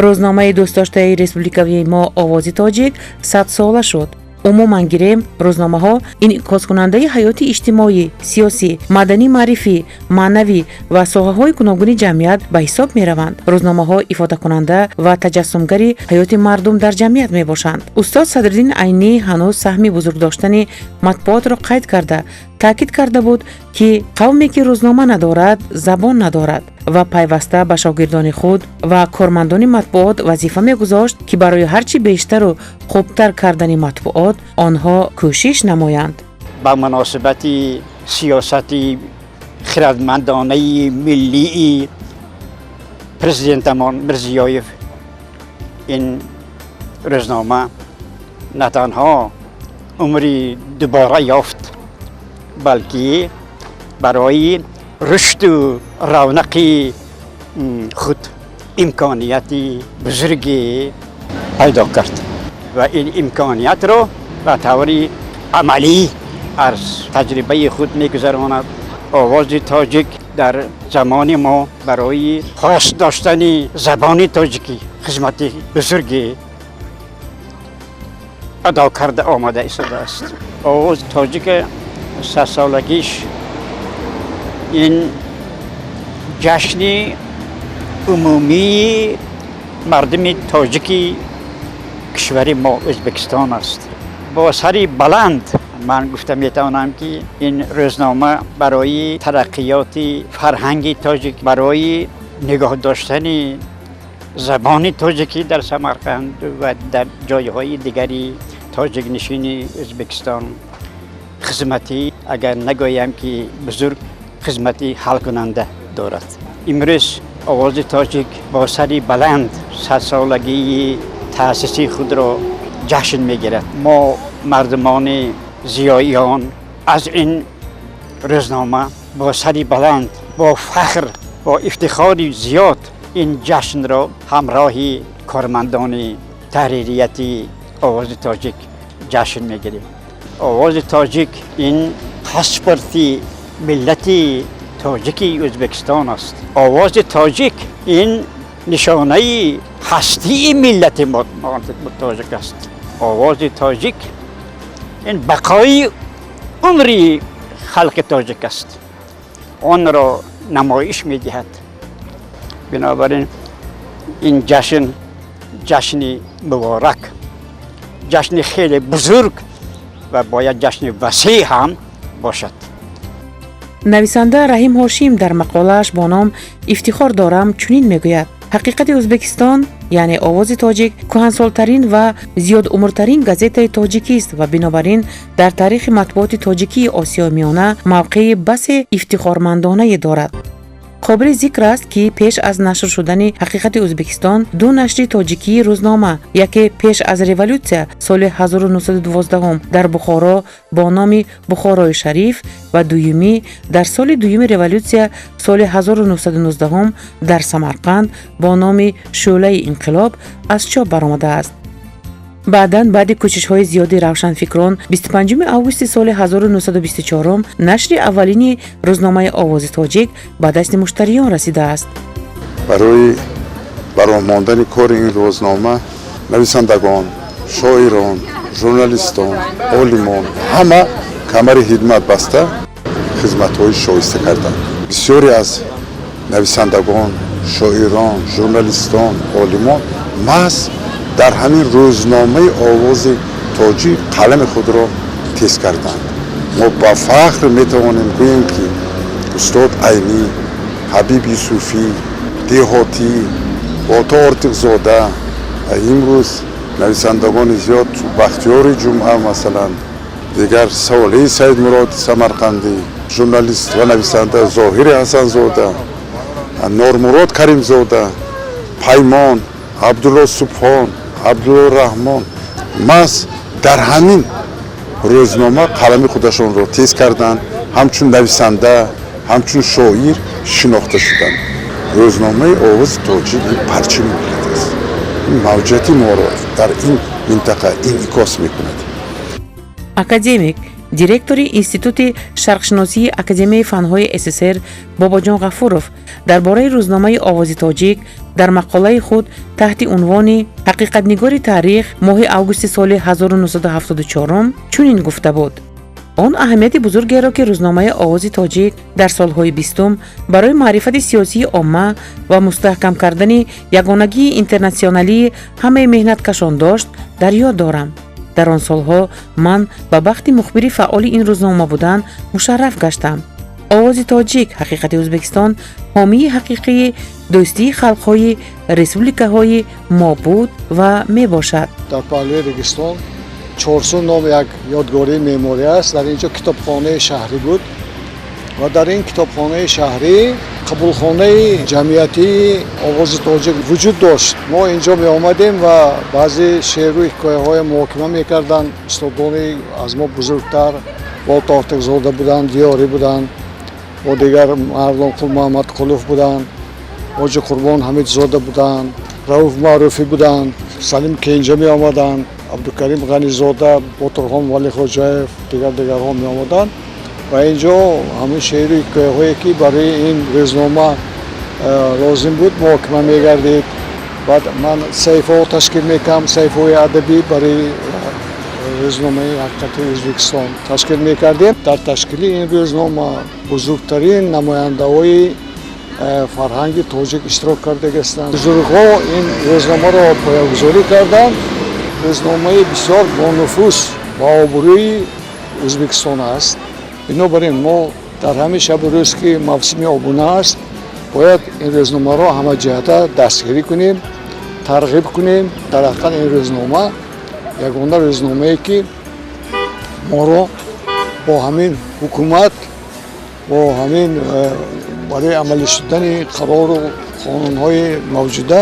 روزنامه دوست داشته ریسپوبلیکوی ما آواز تاجیک 100 ساله شد. عموما گیریم روزنامه ها انعکاس کننده حیات اجتماعی، سیاسی، مدنی، معرفی، معنوی و ساحه های گوناگون جمعیت به حساب می روند. روزنامه ها افاده کننده و تجسمگری حیات مردم در جمعیت می باشند. استاد صدرالدین عینی هنوز سهمی بزرگ داشتن مطبوعات را قید کرده تاکید کرده بود که قومی که روزنامه ندارد زبان ندارد و پیوسته به شاگردان خود و کارمندان مطبوعات وظیفه می‌گذاشت که برای هرچی بیشتر و خوبتر کردن مطبوعات آنها کوشش نمایند. با مناسبت سیاست خردمندانه ملی پرزیدنتمان مرزیایف این روزنامه نه تنها عمری دوباره یافت بلکه برای رشد و رونق خود امکانیت بزرگی پیدا کرد و این امکانیت را به طور عملی از تجربه خود میگذراند. آواز تاجیک در زمان ما برای خاص داشتن زبان تاجیکی خدمت بزرگی ادا کرده آمده است. آواز تاجیک 100 سالگیش این جشن عمومی مردم تاجیکی کشور ما ازبکستان است. با سری بلند من گفته میتوانم که این روزنامه برای ترقیات فرهنگ تاجیک، برای نگاه داشتن زبان تاجیکی در سمرقند و در جایهای دیگری تاجیک نشین ازبکستان خدمتی اگر نگویم که بزرگ خدمتی حل کننده دارد. امروز آواز تاجیک با سری بلند 100 سالگی تأسیسی خود را جشن میگیرد. ما مردمان زیاییان از این روزنامه با سری بلند، با فخر، با افتخار زیاد این جشن را همراهی کارمندان تحریریت آواز تاجیک جشن میگیریم. آواز تاجیک این پاسپورت ملت تاجیک ازبکستان است. آواز تاجیک این نشانه هستی ملت تاجیک است. آواز تاجیک این بقای عمری خلق تاجیک است. آن را نمایش میدهد. بنابراین این جشن مبارک، جشن خیلی بزرگ و باید جشن وسیع هم باشد. نویسنده رحیم هاشم در مقاله‌اش با نام افتخار دارم چنین میگوید: حقیقت ازبکستان یعنی آواز تاجیک کهنسال‌ترین و زیاد عمرترین گازیته تاجیکی است و بنابراین در تاریخ مطبوعات تاجیکی آسیا میانه موقع بس افتخارمندانه دارد. قابل ذکر است که پیش از نشر شدن حقیقت ازبکستان دو نشر تاجیکی روزنامه، یکی پیش از رولوسیا سال 1912 در بخارا با نام بخارای شریف و دویمی در سال دویم رولوسیا سال 1919 در سمرقند با نام شعله انقلاب از چاپ برآمده است. بعد کوشش‌های زیادی روشنفکران 25 آگوست سال 1924 نشر اولین روزنامه آواز تاجیک به دست مشتریان رسیده است. برای برآمدن کار این روزنامه نویسندگان، شاعران، ژورنالیستان، عالمان همه کمر خدمت بسته خدمت‌های شایسته کردند. بسیاری از نویسندگان، شاعران، ژورنالیستان، عالمان محض در همین روزنامه آواز تاجیک قلم خود را تیز کردند. ما با فخر میتوانیم گوییم که استاد عینی، حبیب یوسفی، دهاتی، باتا آرتیق‌زاده و امروز نویسندگان زیاد بختیار جمعه مثلا، دیگر صالح سید مراد سمرقندی، ژورنالیست و نویسنده ظاهر حسن زاده، نور مراد کریم زاده، پیمان، عبدالله سبحان، عبدالله رحمان محض در همین روزنامه قلم خودشان را تیز کردند، همچون نویسنده، همچون شاعر شناخته شدند. روزنامه آواز تاجیک این پرچم ملت است. این موجودیت ما را در این منطقه انعکاس میکند. اکادمیک директори институти шарқшиносии академияи фанҳои ССР Бобоҷон Ғафуров дар бораи рӯзномаи Овози тоҷик дар мақолаи худ таҳти унвони ҳақиқатнигори таърих моҳи августи соли 1974 чунин гуфта буд: он аҳамияти бузургеро ки рӯзномаи Овози тоҷик дар солҳои бистум барои маърифати сиёсии омма ва мустаҳкам кардани ягонагии интернатсионалии ҳамаи меҳнаткашон дошт дар ёд дорам. дар он солҳо ман ба бахти мухбири фаъоли ин рӯзнома будан мушарраф гаштам. овози тоҷик ҳақиқати Ӯзбекистон ҳомии ҳақиқии дӯстии халқҳои республикаҳои мо буд ва мебошад. дар паҳлӯи Регистон Чорсу ном як ёдгории меъморӣ аст. дар инҷо китобхонаи шаҳрӣ буд ва дар ин китобхонаи шаҳрӣ қабулхонаи ҷамъиятии овози тоҷик вуҷуд дошт. мо инҷо меомадем ва баъзе шеъру ҳикояҳои муҳокима мекарданд. устодони аз мо бузургтар Болот Охтакзода буданд, Диёрӣ буданд, ва дигар Мардонқул Муҳаммадқулов буданд, Ҳоҷи Қурбон Ҳамидзода буданд, Рауф Маъруфӣ буданд, Салим Кенҷа меомаданд, Абдукарим Ғанизода, Ботурхон Валихоҷаев, дигарҳо меомаданд ва инҷо ҳамин шеъру ҳикояҳое ки барои ин рӯзнома лозим буд муҳокима мегардид. баъд ман саҳифаҳо ташкил мекардам, саҳифаҳои адабӣ барои рӯзномаи ҳақиқати Ӯзбекистон ташкил мекардем. дар ташкили ин рӯзнома бузургтарин намояндаҳои фарҳанги тоҷик иштирок карда гастанд. бузургҳо ин рӯзномаро поягузорӣ карданд. рӯзномаи бисёр бонуфус ва обрӯи Ӯзбекистон аст. бинобар ин мо дар ҳамин шабу рӯз ки мавсими обуна аст, бояд ин рӯзномаро ҳамаҷиҳата дастгирӣ кунем, тарғиб кунем. дар ҳақиқат ин рӯзнома ягона рӯзномае ки моро бо ҳамин ҳукумат, бо ҳамин барои амалӣ шудани қарору қонунҳои мавҷуда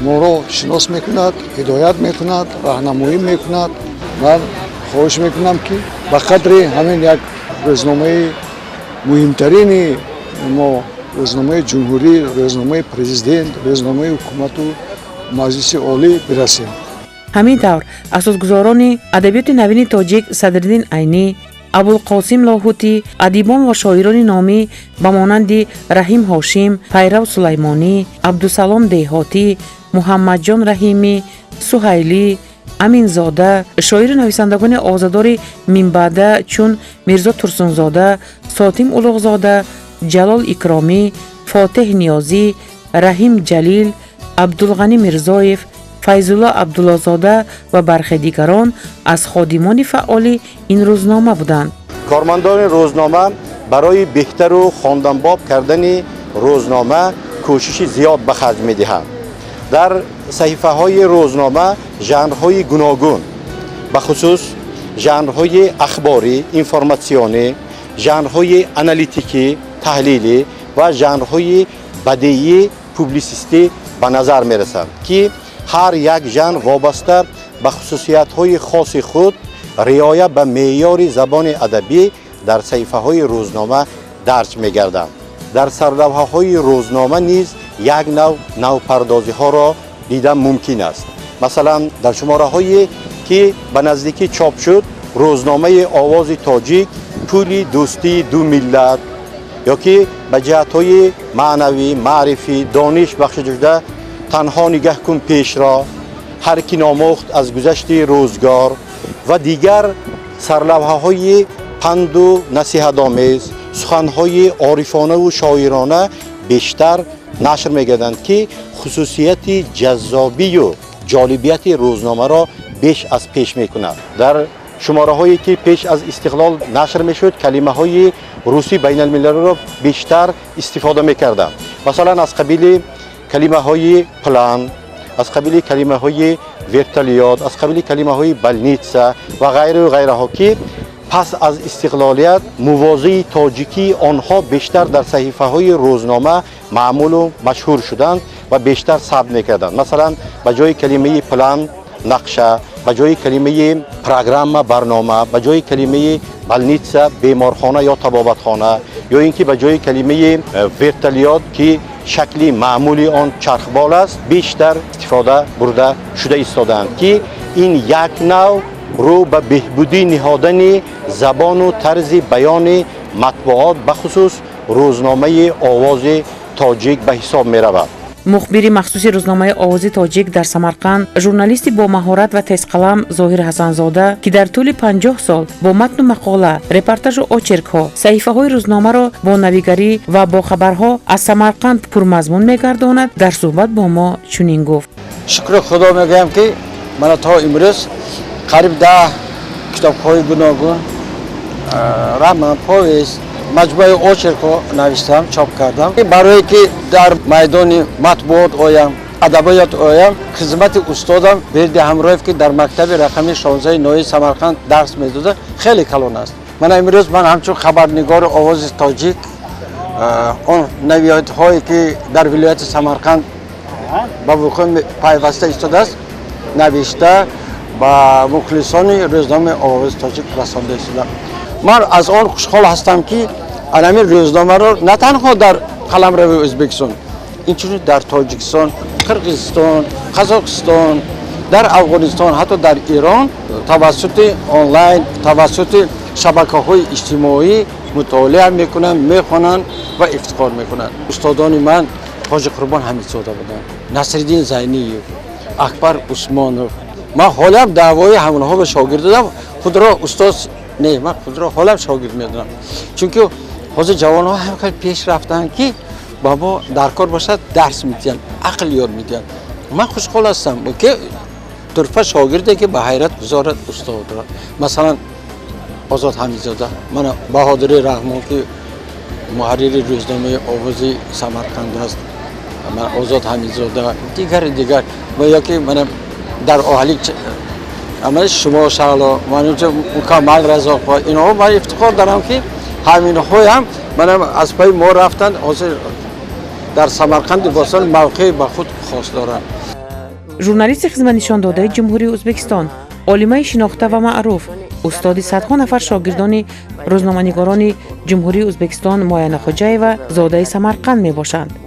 моро шинос мекунад, ҳидоят мекунад, раҳнамоӣ мекунад. ман хоҳиш мекунам ки ба қадри ҳамин як рӯзномаи муҳимтарини мо, рӯзномаи ҷумҳурӣ, рӯзномаи президент, рӯзномаи ҳукумату маҷлиси олӣ бирасем. ҳамин тавр асосгузорони адабиёти навини тоҷик Садриддин Айнӣ, Абулқосим Лоҳутӣ, адибон ва шоирони номӣ ба монанди Раҳим Ҳошим, Пайрав Сулаймонӣ, Абдусалом Деҳотӣ, Муҳаммадҷон Раҳимӣ, Суҳайлӣ, Аминзода, шоиру нависандагони овозадори минбаъда чун Мирзо Турсунзода, Сотим Улуғзода, Ҷалол Икромӣ, Фотеҳ Ниёзӣ, Раҳим Ҷалил, Абдулғанӣ Мирзоев, Файзулло Абдуллозода ва бархе дигарон аз ходимони фаъоли ин рӯзнома буданд. кормандони рӯзнома барои беҳтару хонданбоб кардани рӯзнома кӯшиши зиёд ба харҷ медиҳанд. дар саҳифаҳои рӯзнома жанрҳои гуногун, бахусус жанрҳои ахборӣ, информатсионӣ, жанрҳои аналитикӣ, таҳлилӣ ва жанрҳои бадеӣ, публисистӣ ба назар мерасанд ки ҳар як жанр вобаста ба хусусиятҳои хоси худ риоя ба меъёри забони адабӣ дар саҳифаҳои рӯзнома дарҷ мегарданд. дар сарлавҳаҳои рӯзнома низ як навпардозиҳоро дидан мумкин аст. масалан дар шумораҳое ки ба наздикӣ чоп шуд, рӯзномаи Овози тоҷик, Пули дӯстии ду миллат, ё ки ба ҷиҳатҳои маънавӣ, маърифӣ, дониш бахшида шуда танҳо нигаҳ кун пешро, ҳар ки номохт аз гузашти рӯзгор ва дигар сарлавҳаҳои панду насиҳатомез, суханҳои орифонаву шоирона бештар нашр мегарданд ки хусусияти ҷаззобию ҷолибияти рӯзномаро беш аз пеш мекунад. дар шумораҳое ки пеш аз истиқлол нашр мешуд, калимаҳои русӣ байналмилалиро бештар истифода мекарданд. масалан аз қабили калимаҳои план, аз қабили калимаҳои вертолиёт, аз қабили калимаҳои больница ва ғайру ғайраҳо ки пас аз истиқлолият мувозии тоҷикии онҳо бештар дар саҳифаҳои рӯзнома маъмулу машҳур шуданд ва бештар сабт мекарданд. масалан ба ҷои калимаи план нақша, ба ҷои калимаи программа барнома, ба ҷои калимаи больница беморхона ё табобатхона, ё ин ки ба ҷои калимаи вертолиёт ки шакли маъмули он чархбол аст, бештар истифода бурда шуда истодаанд ки ин як нав رو به بهبودی نهادن زبان و طرز بیان مطبوعات بخصوص روزنامه آواز تاجیک به حساب می رود. مخبری مخصوص روزنامه آواز تاجیک در سمرقند، ژورنالیستی با مهارت و تیز قلم ظاهر حسنزاده که در طول 50 سال با متن و مقاله، رپورتاژ و آچرک‌ها صحیفه‌های روزنامه را با نویگری و با خبرها از سمرقند پرمضمون می‌گرداند، در صحبت با ما چنین گفت: شکر خدا میگم که من تا امروز قریب 10 کتاب‌های گوناگون رمان، پویست، مجموعه آچرک‌ها نوشتم، چاپ کردم برای که در میدان مطبوعات آیم، ادبیات آیم. خدمت استادم ورد همراهی که در مکتب رقمی 16 نوی سمرقند درس میداده خیلی کلان است. من امروز همچون خبرنگار آواز تاجیک اون نویدهایی که در ولایت سمرقند با وقوع پیوسته ایستاده است نوشته با مخلصان روزنامه آواز تاجیک رسانده شدم. من از آن خوشحال هستم که علمی روزنامه را نه تنها در قلمرو ازبکستان، اینجوری در تاجیکستان، قرقیزستان، قزاقستان، در افغانستان، حتی در ایران توسط آنلاین، توسط شبکه‌های اجتماعی مطالعه میکنن، میخوانن و افتخار میکنن. استادان من حاجی قربان حمیدزاده بودن، نصرالدین زینی، اکبر عثمانوف. من حالا دعوای همونها به شاگرد دادم. خود را استاد نه، من خود را حالا شاگرد میدونم، چون که حاضر جوان ها هم خیلی پیش رفتن که بابا در کار باشد درس میدن، عقل یاد میدن. من خوشحال هستم که طرف شاگرده که به حیرت گذارد استاد را. مثلا آزاد حمیدزاده، من بهادر رحمان که محرر روزنامه آواز سمرقند است، من آزاد حمیدزاده، دیگر و یا که من در اهالی عمل شما شغلا من مکمل رضا پا اینا من افتخار دارم که همین های هم منم از پای ما رفتن حاضر در سمرقند باستان موقع به خود خاص دارن. ژورنالیست خدمت نشان داده جمهوری ازبکستان، عالمه شناخته و معروف، استاد صدها نفر شاگردان روزنامه‌نگاران جمهوری ازبکستان معین خوجایو زاده سمرقند می باشند.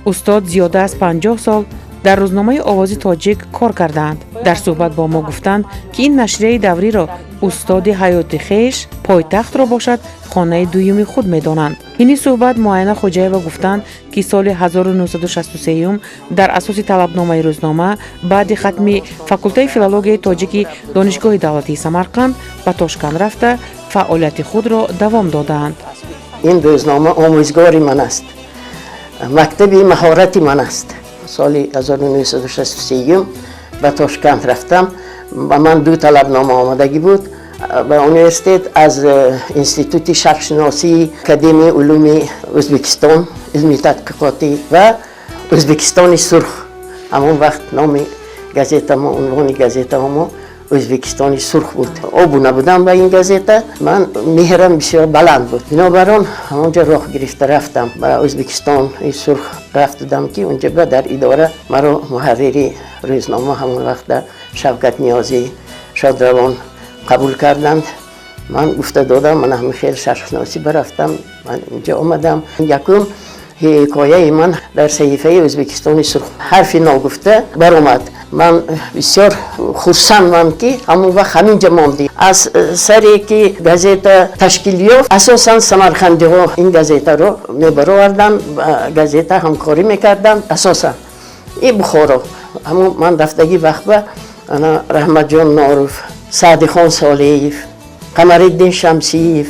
استاد زیاده از 50 سال در روزنامه آواز تاجیک کار کردند. در صحبت با ما گفتند که این نشریه دوری را استاد حیات خویش، پایتخت را باشد خانه دویمی خود می‌دانند. این صحبت معین خوجایو گفتند که سال 1963 در اساس طلبنامه روزنامه بعد ختم فاکولته فیلولوژی تاجیکی دانشگاه دولتی سمرقند به تاشکند رفته فعالیت خود را دوام دادند. این روزنامه آموزگاری من است، مکتب مهارتی من است. سال 1963 به تاشکند رفتم و من 2 طلبنامه آمدگی بود به انیورسیته از انستیتوت شرقشناسی اکادمی علوم ازبکستان، علمی تحقیقاتی و ازبکستان سرخ. همون وقت نام گازیتا ما، عنوان گازیتا ما ازبکستان سرخ بود. آبونه بودم به این گازیتا، من مهرم بسیار بلند بود. بنابراین همونجا راه گرفته رفتم به ازبکستان سرخ رفتم که اونجا در اداره مرا محرری روزنامه همون وقت شوکت نیازی شادروان قبول کردند. من گفته دادم من هم خیلی شرقشناسی برفتم. من اینجا آمدم. یکم حکایه من در صحیفه ازبکستان سرخ حرفی ناگفته برآمد. من بسیار خرسندم که همون وقت همینجا ماندیم. از سری که گازیتا تشکیل یافت اساسا سمرقندی ها این گازیتا رو میبرآوردن، گازیتا همکاری میکردن. اساسا این بخارا همون من رفتگی وقت به انا رحمت جان ناروف، سعدی خان صالحیف، قمرالدین شمسیف،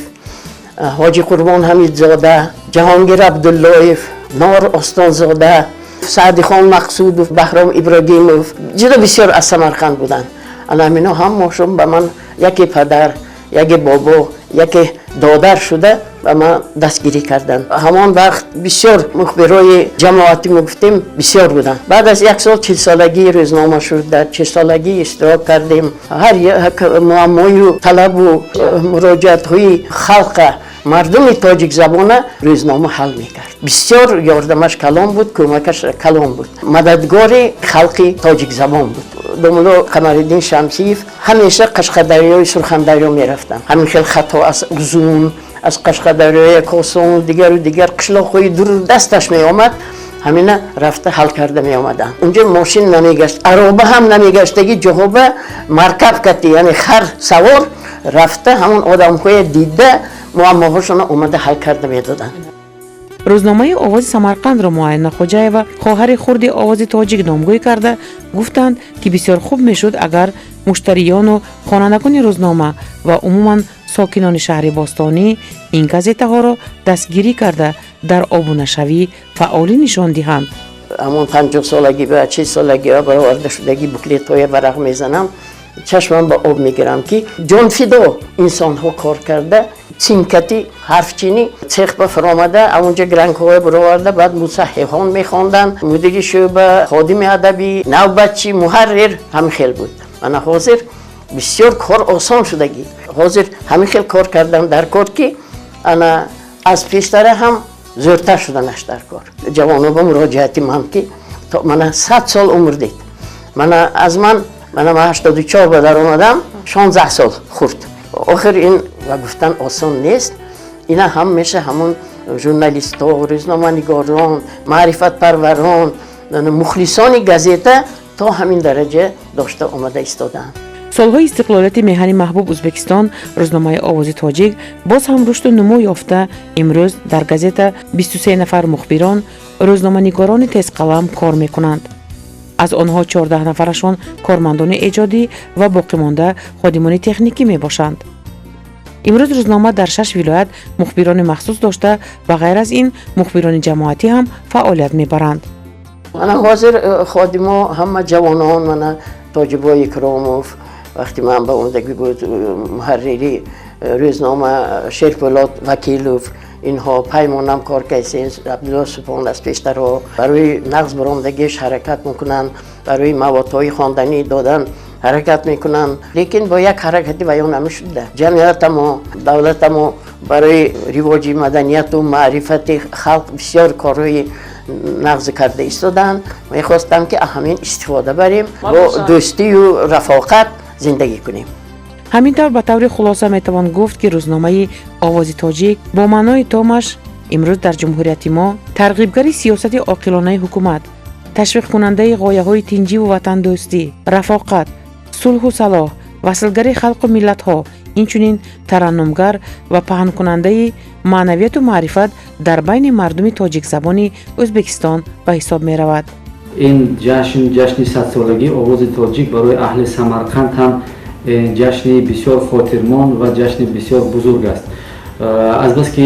حاجی قربان حمیدزاده، جهانگیر عبداللهیف، نار استانزاده، سعدی خان مقصود و بهرام ابراهیموف جدا بسیار از سمرقند بودن. اینا هم ماشون به من یکی پدر، یکی بابا، یکی دادر شده و من دستگیری کردن. همان وقت بسیار مخبرای جماعتی گفتیم بسیار بودن. بعد از 1 سال 40 سالگی روزنامه شد. در 40 سالگی اشتراک کردیم. هر یک معمای و طلب و مراجعت های خلق مردم تاجیک زبان روزنامه حل میکرد. بسیار یاردمش کلام بود، کمکش کلام بود. مددگار خلق تاجیک زبان بود. دوملا قمرالدین شمسیف همیشه قشقدریای سرخندریا میرفتن. همین خیلی خطا از اوزون، از قشقدریای کاسان دیگر و دیگر قشلاق‌های دور دستش می آمد. ҳамина рафта ҳал карда меомаданд. Унҷо мошин намегашт, ароба ҳам намегаштаги ҷоҳоба маркаб кати, яъне хар савор рафта ҳамон одамҳое дида муаммоҳошона омада ҳал карда медоданд. рӯзномаи овози самарқандро муайна хоҷаева хоҳари хурди овози тоҷик номгӯй карда гуфтанд ки бисёр хуб мешуд агар муштариёну хонандагони рӯзнома ва умуман сокинони шаҳри бостонӣ ин газетаҳоро дастгирӣ карда дар обунашавӣ фаъолӣ нишон диҳанд. ҳамон 50 солагӣ ба 40 солагӣ бароварда шудагӣ буклетҳоя варақ мезанам, чашмам ба об мегирам ки ҷонфидо инсонҳо кор карда цинкати ҳарфчинӣ цех ба фаромада авунҷа грангҳое бароварда баъд мусаҳҳиҳон мехонданд, мудири шӯъба, ходими адабӣ, навбатчӣ, муҳаррир ҳамин хел буд. Мана ҳозир бисёр кор осон шудагӣ. ҳозир ҳамин хел кор кардан дар кор ки ана аз пештара ҳам зӯртар шуданаш дар кор. ҷавоно ба муроҷиати ман ки то мана 100 сол умр дид. Мана 84 ба дар омадам, 16 сол хурд. охир ин ва гуфтан осон нест. Ина ҳам меша ҳамон журналистҳо, рӯзноманигорон, маърифатпарварон, мухлисони газета то ҳамин дараҷа дошта омада истодаанд. солҳои истиқлолияти меҳани маҳбуб Ӯзбекистон, рӯзномаи овози тоҷик боз ҳам рушду нумӯ ёфта имрӯз дар газета 23 нафар мухбирон, рӯзноманигорони тезқалам кор мекунанд. аз онҳо 14 нафарашон кормандони эҷодӣ ва боқимонда ходимони техникӣ мебошанд. имрӯз рӯзнома дар 6 вилоят мухбирони махсус дошта ва ғайр аз ин мухбирони ҷамоатӣ ҳам фаъолият мебаранд. мана ҳозир ходимо ҳама ҷавонон, мана тоҷибои икромов вақти ман ба ондагӣ буд, муҳаррири рӯзнома шерпӯлод вакилов, инҳо паймонам коркайсен, абдулло супон аз пештарҳо барои нағз баромдагиш ҳаракат мекунанд, барои маводҳои хонданӣ додан ҳаракат мекунанд, лекин бо як ҳаракати баён намешуда. ҷамъиятамо, давлатамо барои ривоҷи маданияту маърифати халқ бисёр корҳои нағз карда истоданд. мехостам ки ҳамин истифода барем, бо дӯстию рафоқат зиндагӣ кунем. ҳамин тавр ба таври хулоса метавон гуфт ки рӯзномаи овози тоҷик бо маънои томаш имрӯз дар ҷумҳурияти мо тарғибгари сиёсати оқилонаи ҳукумат, ташвиқкунандаи ғояҳои тинҷиву ватандӯстӣ, рафоқат, сулҳу салоҳ, васлгари халқу миллатҳо, инчунин тараннумгар ва паҳнкунандаи маънавияту маърифат дар байни мардуми тоҷикзабони Ӯзбекистон ба ҳисоб меравад. ин ҷашни 100-солагии овози тоҷик барои аҳли Самарқанд ҳам ҷашни бисёр хотирмон ва ҷашни бисёр бузург аст. азбаски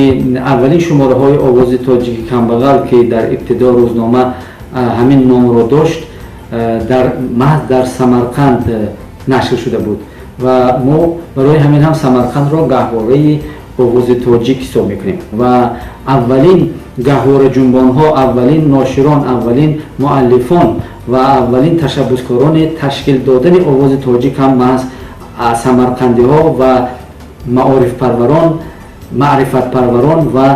аввалин шумораҳои овози тоҷики камбағал ки дар ибтидо рӯзнома ҳамин номро дошт, маҳз дар Самарқанд нашр шуда буд ва мо барои ҳамин ҳам Самарқандро гаҳвораи овози тоҷик ҳисоб мекунем ва аввалин гаҳвораҷунбонҳо, аввалин ноширон, аввалин муаллифон ва аввалин ташаббускорони ташкил додани овози тоҷик ҳам маҳз самарқандиҳо ва маорифпарварон, маърифатпарварон ва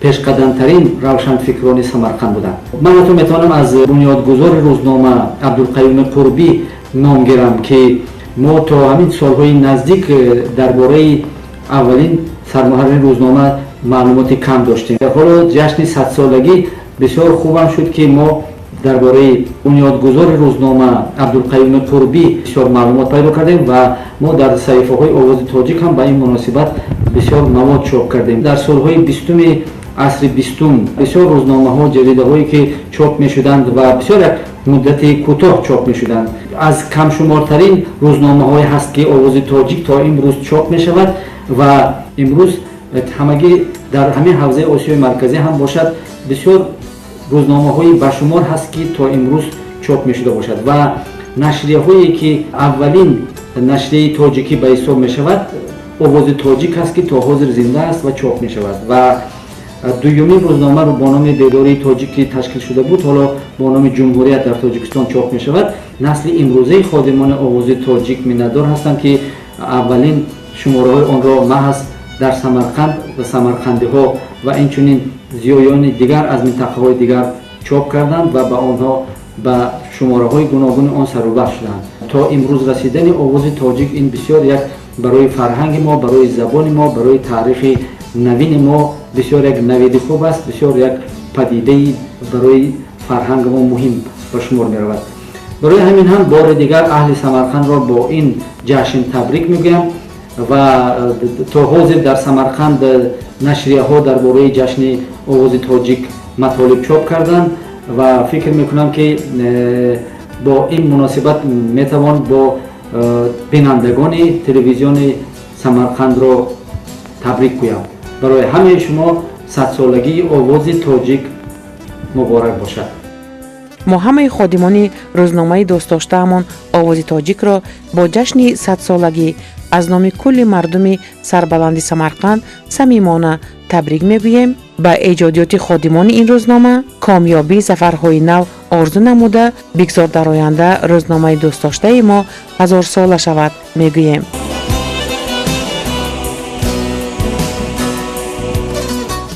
пешқадамтарин равшанфикрони Самарқанд буданд. ман ҳатто метавонам аз бунёдгузори рӯзнома Абдулқаюми Қурбӣ ном гирам ки мо то ҳамин солҳои наздик дар бораи аввалин сармуҳаррири рӯзнома маълумоти кам доштем. дар ҳоло ҷашни 100-солагӣ бисёр хубам шуд ки мо дар бораи бунёдгузори рӯзнома Абдулқаюми Қурбӣ бисёр маълумот пайдо кардем ва мо дар саҳифаҳои овози тоҷик ҳам ба ин муносибат бисёр мавод чоп кардем. дар солҳои 20-уми асри 20 бисёр рӯзномаҳо, ҷаридаҳое ки чоп мешуданд ва бисёр як муддати кӯтоҳ чоп мешуданд. аз камшумортарин рӯзномаҳое ҳаст ки овози тоҷик то имрӯз чоп мешавад ва имрӯз ҳамагӣ дар ҳамин ҳавзаи Осиёи марказӣ ҳам бошад бисёр рӯзномаҳои башумор ҳаст ки то имрӯз чоп мешуда бошад ва нашрияҳое ки аввалин нашрияи тоҷикӣ ба ҳисоб мешавад овози тоҷик ҳаст ки то ҳозир зинда аст ва чоп мешавад ва дуюмин рӯзнома бо номи Бедории тоҷик ки ташкил шуда буд, ҳоло бо номи ҷумҳурият дар Тоҷикистон чоп мешавад. насли имрӯзаи ходимони овози тоҷик миннатдор ҳастанд ки аввалин шумораҳои онро маҳз дар Самарқанд ва самарқандиҳо ва инчунин зиёёни дигар аз минтақаҳои дигар чоп карданд ва ба онҳо ба шумораҳои гуногуни он сарубар шуданд. то имрӯз расидани овози тоҷик ин бисёр як барои фарҳанги мо, барои забони мо, барои таърихи навини мо бисёр як навиди хуб аст, бисёр як падидаи барои فرهنگ ما مهم به شمار می رود. برای همین هم بار دیگر اهل سمرقند را با این جشن تبریک میگویم و تا حاضر در سمرقند نشریه ها درباره جشن آواز تاجیک مطالب چاپ کردند و فکر میکنم که با این مناسبت میتوان با بینندگان تلویزیون سمرقند را تبریک گویم. برای همه شما 100 سالگی آواز تاجیک مبارک باشد. ما همه خادمان روزنامه دوست داشته‌مان آواز تاجیک را با جشن 100 سالگی از نام کل مردم سربلند سمرقند صمیمانه تبریک میگوییم. به ایجادیات خادمان این روزنامه کامیابی سفرهای نو آرزو نموده بگذار در آینده روزنامه دوست داشته ما 1000 ساله شود میگوییم.